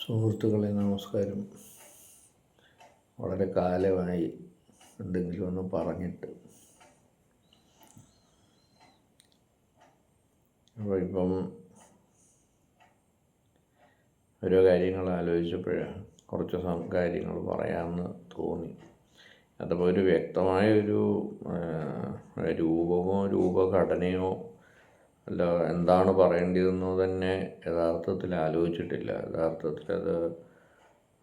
സുഹൃത്തുക്കളെ നമസ്കാരം. വളരെ കാലമായി എന്തെങ്കിലും ഒന്ന് പറഞ്ഞിട്ട്. അപ്പോൾ ഇപ്പം ഓരോ കാര്യങ്ങൾ ആലോചിച്ചപ്പോഴാണ് കുറച്ച് കാര്യങ്ങൾ പറയാമെന്ന് തോന്നി. അതപ്പോൾ ഒരു വ്യക്തമായൊരു രൂപമോ രൂപഘടനയോ അല്ല എന്താണ് പറയേണ്ടതെന്നോ തന്നെ യഥാർത്ഥത്തിൽ ആലോചിച്ചിട്ടില്ല. യഥാർത്ഥത്തിൽ അത്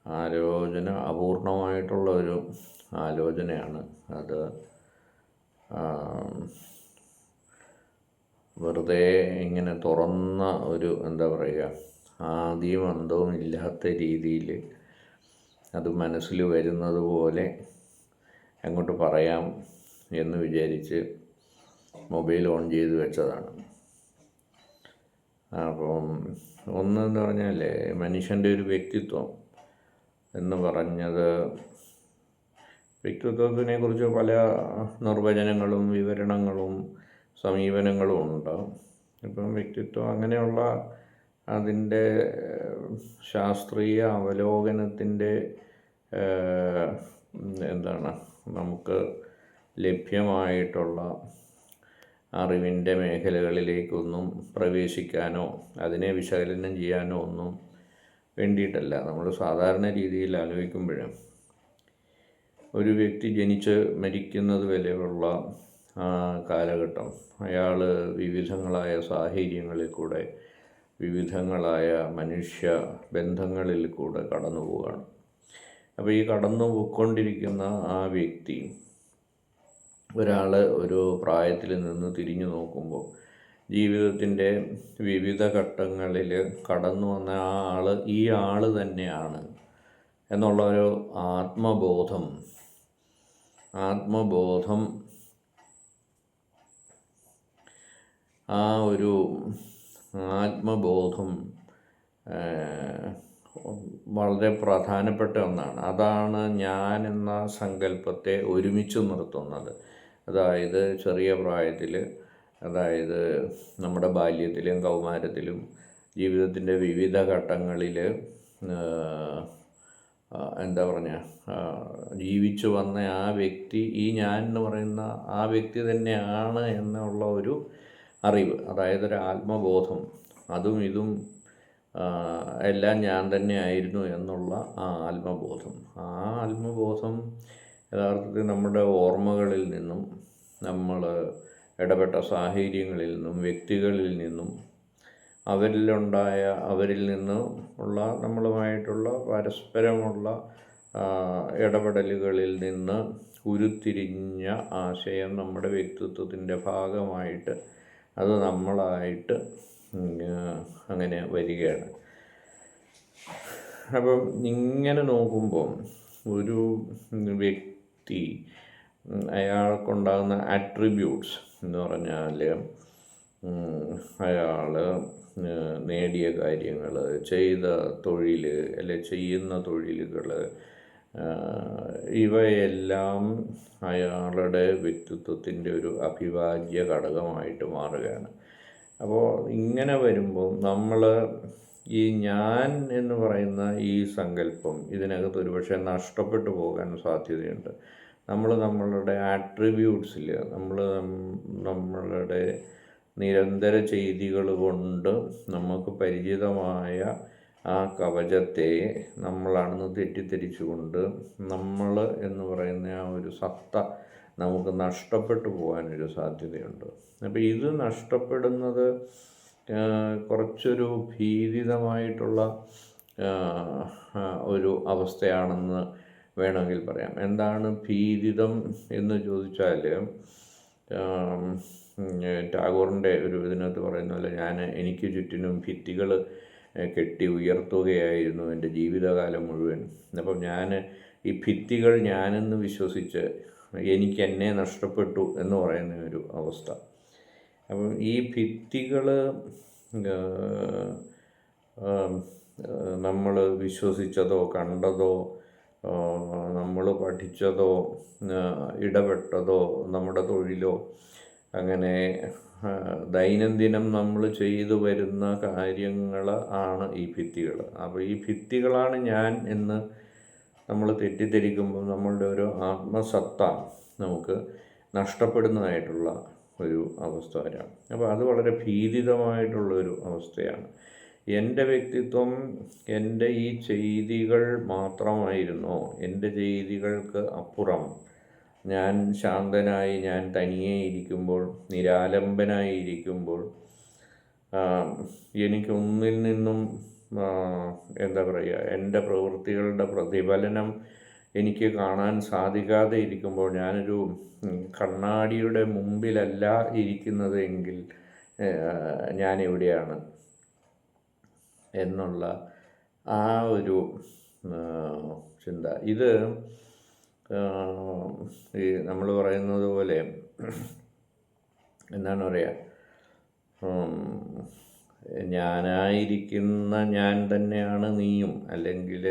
ആലോചന അപൂർണമായിട്ടുള്ള ഒരു ആലോചനയാണ്. അത് വെറുതെ ഇങ്ങനെ തുറന്ന ഒരു എന്താ പറയുക, ആദിയും അന്തവും ഇല്ലാത്ത രീതിയിൽ അത് മനസ്സിൽ വരുന്നത് പോലെ അങ്ങോട്ട് പറയാം എന്ന് വിചാരിച്ച് മൊബൈൽ ഓൺ ചെയ്ത് വെച്ചതാണ്. അപ്പം ഒന്നെന്ന് പറഞ്ഞാൽ മനുഷ്യൻ്റെ ഒരു വ്യക്തിത്വം എന്ന് പറഞ്ഞത്, വ്യക്തിത്വത്തിനെ കുറിച്ച് പല നിർവചനങ്ങളും വിവരണങ്ങളും സമീപനങ്ങളും ഉണ്ടാകും. ഇപ്പം വ്യക്തിത്വം അങ്ങനെയുള്ള അതിൻ്റെ ശാസ്ത്രീയ അവലോകനത്തിൻ്റെ നമുക്ക് ലഭ്യമായിട്ടുള്ള അറിവിൻ്റെ മേഖലകളിലേക്കൊന്നും പ്രവേശിക്കാനോ അതിനെ വിശകലനം ചെയ്യാനോ ഒന്നും വേണ്ടിയിട്ടല്ല. നമ്മൾ സാധാരണ രീതിയിൽ ആലോചിക്കുമ്പോഴും ഒരു വ്യക്തി ജനിച്ച് മരിക്കുന്നത് വരെയുള്ള കാലഘട്ടം അയാൾ വിവിധങ്ങളായ സാഹചര്യങ്ങളിൽ കൂടെ വിവിധങ്ങളായ മനുഷ്യ ബന്ധങ്ങളിൽ കൂടെ കടന്നു പോവുകയാണ്. അപ്പോൾ ഈ കടന്നു പോയിക്കൊണ്ടിരിക്കുന്ന ആ വ്യക്തി ഒരാൾ ഒരു പ്രായത്തിൽ നിന്ന് തിരിഞ്ഞു നോക്കുമ്പോൾ ജീവിതത്തിൻ്റെ വിവിധ ഘട്ടങ്ങളിൽ കടന്നു വന്ന ഈ ആൾ തന്നെയാണ് എന്നുള്ള ഒരു ആത്മബോധം വളരെ പ്രധാനപ്പെട്ട ഒന്നാണ്. അതാണ് ഞാൻ എന്ന സങ്കല്പത്തെ ഒരുമിച്ച് നിർത്തുന്നത്. അതായത് ചെറിയ പ്രായത്തിൽ, അതായത് നമ്മുടെ ബാല്യത്തിലും കൗമാരത്തിലും ജീവിതത്തിൻ്റെ വിവിധ ഘട്ടങ്ങളിൽ ജീവിച്ചു വന്ന ആ വ്യക്തി, ഈ ഞാൻ എന്ന് പറയുന്ന ആ വ്യക്തി തന്നെയാണ് എന്നുള്ള ഒരു അറിവ്, അതായത് ഒരു ആത്മബോധം, അതും ഇതും എല്ലാം ഞാൻ തന്നെ ആയിരുന്നു എന്നുള്ള ആ ആത്മബോധം യഥാർത്ഥത്തിൽ നമ്മുടെ ഓർമ്മകളിൽ നിന്നും, നമ്മൾ ഇടപെട്ട സാഹചര്യങ്ങളിൽ നിന്നും, വ്യക്തികളിൽ നിന്നും, അവരിൽ നിന്നും ഉള്ള നമ്മളുമായിട്ടുള്ള പരസ്പരമുള്ള ഇടപെടലുകളിൽ നിന്ന് ഉരുത്തിരിഞ്ഞ ആശയം നമ്മുടെ വ്യക്തിത്വത്തിൻ്റെ ഭാഗമായിട്ട് അത് നമ്മളായിട്ട് അങ്ങനെ വരികയാണ്. അപ്പം ഇങ്ങനെ നോക്കുമ്പോൾ ഒരു വ്യക്തി അയാൾക്കുണ്ടാകുന്ന ആട്രിബ്യൂട്ട്സ് എന്ന് പറഞ്ഞാൽ അയാൾ നേടിയ കാര്യങ്ങൾ, ചെയ്ത തൊഴിൽ, അല്ലെ ചെയ്യുന്ന തൊഴിലുകൾ, ഇവയെല്ലാം അയാളുടെ വ്യക്തിത്വത്തിൻ്റെ ഒരു അവിഭാജ്യ ഘടകമായിട്ട് മാറുകയാണ്. അപ്പോൾ ഇങ്ങനെ വരുമ്പോൾ നമ്മൾ ഈ ഞാൻ എന്ന് പറയുന്ന ഈ സങ്കല്പം ഇതിനകത്ത് ഒരുപക്ഷെ നഷ്ടപ്പെട്ടു പോകാൻ സാധ്യതയുണ്ട്. നമ്മളുടെ ആട്രിബ്യൂട്ട്സിൽ, നമ്മളുടെ നിരന്തര ചെയ്തികൾ കൊണ്ട് നമുക്ക് പരിചിതമായ ആ കവചത്തെ നമ്മളാണെന്ന് തെറ്റിദ്ധരിച്ചുകൊണ്ട് നമ്മൾ എന്ന് പറയുന്ന ആ ഒരു സത്ത നമുക്ക് നഷ്ടപ്പെട്ടു പോകാനൊരു സാധ്യതയുണ്ട്. അപ്പോൾ ഇത് നഷ്ടപ്പെടുന്നത് കുറച്ചൊരു ഭീതിതമായിട്ടുള്ള ഒരു അവസ്ഥയാണെന്ന് വേണമെങ്കിൽ പറയാം. എന്താണ് ഭീതിതം എന്ന് ചോദിച്ചാൽ, ടാഗോറിൻ്റെ ഒരു ഇതിനകത്ത് പറയുന്ന പോലെ, എനിക്ക് ചുറ്റിനും ഭിത്തികൾ കെട്ടി ഉയർത്തുകയായിരുന്നു എൻ്റെ ജീവിതകാലം മുഴുവൻ. അപ്പം ഈ ഭിത്തികൾ ഞാനെന്ന് വിശ്വസിച്ച് എനിക്ക് എന്നെ നഷ്ടപ്പെട്ടു എന്ന് പറയുന്ന ഒരു അവസ്ഥ. അപ്പം ഈ ഭിത്തികൾ നമ്മൾ വിശ്വസിച്ചതോ കണ്ടതോ നമ്മൾ പഠിച്ചതോ ഇടപെട്ടതോ നമ്മുടെ തൊഴിലോ അങ്ങനെ ദൈനംദിനം നമ്മൾ ചെയ്തു വരുന്ന കാര്യങ്ങൾ ആണ് ഈ ഭിത്തികൾ. അപ്പോൾ ഈ ഭിത്തികളാണ് ഞാൻ എന്ന് നമ്മൾ തെറ്റിദ്ധരിക്കുമ്പോൾ നമ്മളുടെ ഒരു ആത്മസത്ത നമുക്ക് നഷ്ടപ്പെടുന്നതായിട്ടുള്ള ഒരു അവസ്ഥ വരാം. അപ്പോൾ അത് വളരെ ഭീതിതമായിട്ടുള്ളൊരു അവസ്ഥയാണ്. എൻ്റെ വ്യക്തിത്വം എൻ്റെ ഈ ചെയ്തികൾ മാത്രമായിരുന്നോ? എൻ്റെ ചെയ്തികൾക്ക് അപ്പുറം ഞാൻ ശാന്തനായി, ഞാൻ തനിയെ ഇരിക്കുമ്പോൾ, നിരാലംബനായി ഇരിക്കുമ്പോൾ എനിക്കൊന്നിൽ നിന്നും എന്താ പറയുക, എൻ്റെ പ്രവൃത്തികളുടെ പ്രതിഫലനം എനിക്ക് കാണാൻ സാധിക്കാതെ ഇരിക്കുമ്പോൾ, ഞാനൊരു കണ്ണാടിയുടെ മുമ്പിലല്ല ഇരിക്കുന്നത് എങ്കിൽ ഞാൻ എവിടെയാണ് എന്നുള്ള ആ ഒരു ചിന്ത. ഇത് ഈ നമ്മൾ പറയുന്നത് പോലെ എന്താണ് പറയുക, ഞാനായിരിക്കുന്ന ഞാൻ തന്നെയാണ് നീയും, അല്ലെങ്കിൽ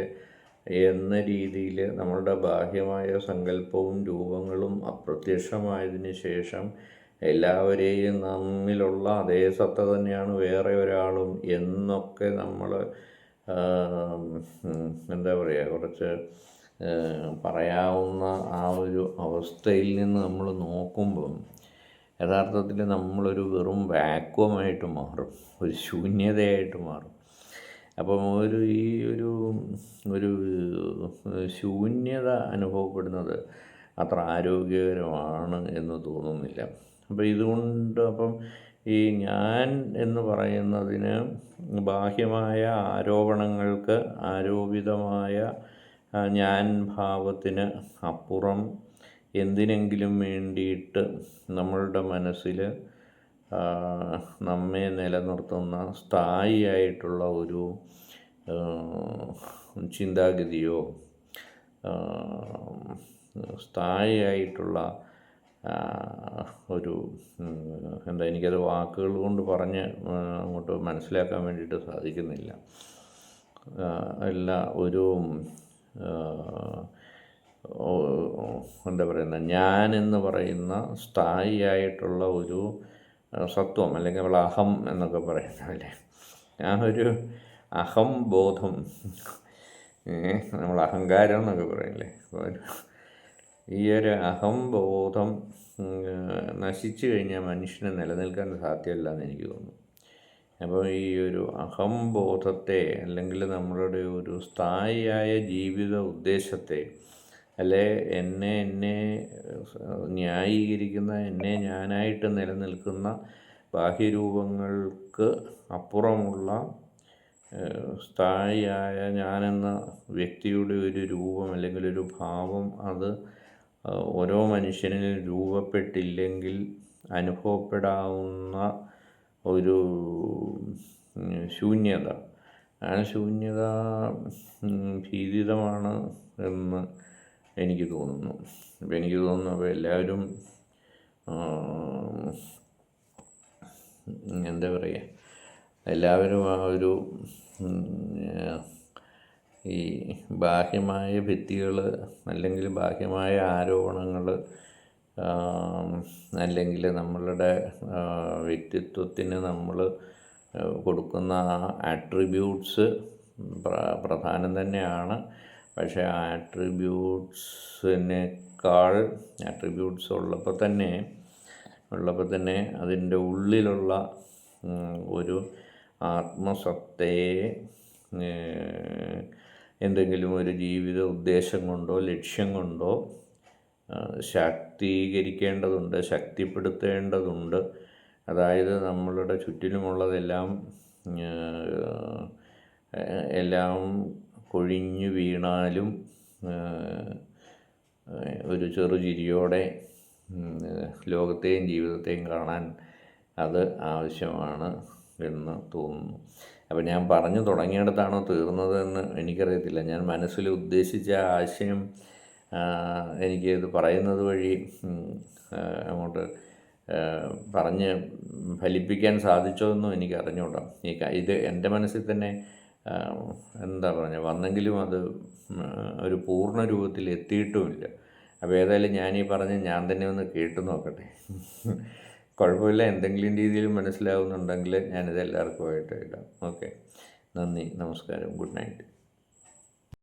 എന്ന രീതിയിൽ നമ്മളുടെ ബാഹ്യമായ സങ്കല്പവും രൂപങ്ങളും അപ്രത്യക്ഷമായതിന് ശേഷം എല്ലാവരെയും നമ്മിലുള്ള അതേ സത്ത തന്നെയാണ് വേറെ ഒരാളും എന്നൊക്കെ നമ്മൾ എന്താ പറയുക, കുറച്ച് പറയാവുന്ന ആ ഒരു അവസ്ഥയിൽ നിന്ന് നമ്മൾ നോക്കുമ്പം യഥാർത്ഥത്തിൽ നമ്മളൊരു വെറും വാക്വമായിട്ട് മാറും, ഒരു ശൂന്യതയായിട്ട് മാറും. അപ്പം ഈ ഒരു ശൂന്യത അനുഭവപ്പെടുന്നത് അത്ര ആരോഗ്യകരമാണ് എന്ന് തോന്നുന്നില്ല. അപ്പം ഇതുകൊണ്ട് ഈ ഞാൻ എന്ന് പറയുന്നതിന് ബാഹ്യമായ ആരോപണങ്ങൾക്ക്, ആരോപിതമായ ഞാൻ ഭാവത്തിന് അപ്പുറം എന്തിനെങ്കിലും വേണ്ടിയിട്ട് നമ്മളുടെ മനസ്സിൽ നമ്മെ നിലനിർത്തുന്ന സ്ഥായിയായിട്ടുള്ള ഒരു ചിന്താഗതിയോ സ്ഥായിയായിട്ടുള്ള ഒരു എനിക്കത് വാക്കുകൾ കൊണ്ട് പറഞ്ഞ് അങ്ങോട്ട് മനസ്സിലാക്കാൻ വേണ്ടിയിട്ട് സാധിക്കുന്നില്ല. ഒരു എന്താ പറയുന്നത്, ഞാൻ എന്ന് പറയുന്ന സ്ഥായിയായിട്ടുള്ള ഒരു സത്വം, അല്ലെങ്കിൽ അഹം എന്നൊക്കെ പറയുന്നതല്ലേ, ആ ഒരു അഹംബോധം, നമ്മൾ അഹങ്കാരം എന്നൊക്കെ പറയില്ലേ, ഈ ഒരു അഹംബോധം നശിച്ചു കഴിഞ്ഞാൽ മനുഷ്യന് നിലനിൽക്കാൻ സാധ്യമല്ല എന്ന് എനിക്ക് തോന്നുന്നു. അപ്പോൾ ഈ ഒരു അഹംബോധത്തെ, അല്ലെങ്കിൽ നമ്മളുടെ ഒരു സ്ഥായിയായ ജീവിത ഉദ്ദേശത്തെ, അല്ലെ എന്നെ ന്യായീകരിക്കുന്ന, എന്നെ ഞാനായിട്ട് നിലനിൽക്കുന്ന ബാഹ്യരൂപങ്ങൾക്ക് അപ്പുറമുള്ള സ്ഥായിയായ ഞാനെന്ന വ്യക്തിയുടെ ഒരു രൂപം, അല്ലെങ്കിൽ ഒരു ഭാവം, അത് ഓരോ മനുഷ്യനിൽ രൂപപ്പെട്ടില്ലെങ്കിൽ അനുഭവപ്പെടാവുന്ന ഒരു ശൂന്യത, ആ ശൂന്യത ഭീതിതമാണ് എന്ന് എനിക്ക് തോന്നുന്നു. അപ്പോൾ എല്ലാവരും എന്താ പറയുക, എല്ലാവരും ആ ഒരു ഈ ബാഹ്യമായ ഭിത്തികൾ, അല്ലെങ്കിൽ ബാഹ്യമായ ആരോപണങ്ങൾ, അല്ലെങ്കിൽ നമ്മളുടെ വ്യക്തിത്വത്തിന് നമ്മൾ കൊടുക്കുന്ന ആ ആട്രിബ്യൂട്ട്സ് പ്രധാനം തന്നെയാണ്. പക്ഷേ ആ ആട്രിബ്യൂട്ട്സ് ഉള്ളപ്പോൾ തന്നെ അതിൻ്റെ ഉള്ളിലുള്ള ഒരു ആത്മസത്തയെ എന്തെങ്കിലും ഒരു ജീവിത ഉദ്ദേശം കൊണ്ടോ ലക്ഷ്യം കൊണ്ടോ ശാക്തീകരിക്കേണ്ടതുണ്ട്, ശക്തിപ്പെടുത്തേണ്ടതുണ്ട്. അതായത് നമ്മളുടെ ചുറ്റിലുമുള്ളതെല്ലാം കൊഴിഞ്ഞു വീണാലും ഒരു ചെറുചിരിയോടെ ലോകത്തെയും ജീവിതത്തെയും കാണാൻ അത് ആവശ്യമാണ് എന്ന് തോന്നുന്നു. അപ്പോൾ ഞാൻ പറഞ്ഞു തുടങ്ങിയിടത്താണോ തീർന്നതെന്ന് എനിക്കറിയത്തില്ല. ഞാൻ മനസ്സിൽ ഉദ്ദേശിച്ച ആശയം എനിക്കിത് പറയുന്നത് വഴി അങ്ങോട്ട് പറഞ്ഞ് ഫലിപ്പിക്കാൻ സാധിച്ചോ എന്നും എനിക്ക് അറിഞ്ഞുകൂടാ. ഇത് എൻ്റെ മനസ്സിൽ തന്നെ എന്താ പറഞ്ഞത്, വന്നെങ്കിലും അത് ഒരു പൂർണ്ണ രൂപത്തിൽ എത്തിയിട്ടുമില്ല. അപ്പോൾ ഏതായാലും ഞാൻ തന്നെ ഒന്ന് കേട്ടു നോക്കട്ടെ. കുഴപ്പമില്ല, എന്തെങ്കിലും രീതിയിൽ മനസ്സിലാവുന്നുണ്ടെങ്കിൽ ഞാനിത് എല്ലാവർക്കുമായിട്ട് ഇടാം. ഓക്കെ, നന്ദി, നമസ്കാരം, ഗുഡ് നൈറ്റ്.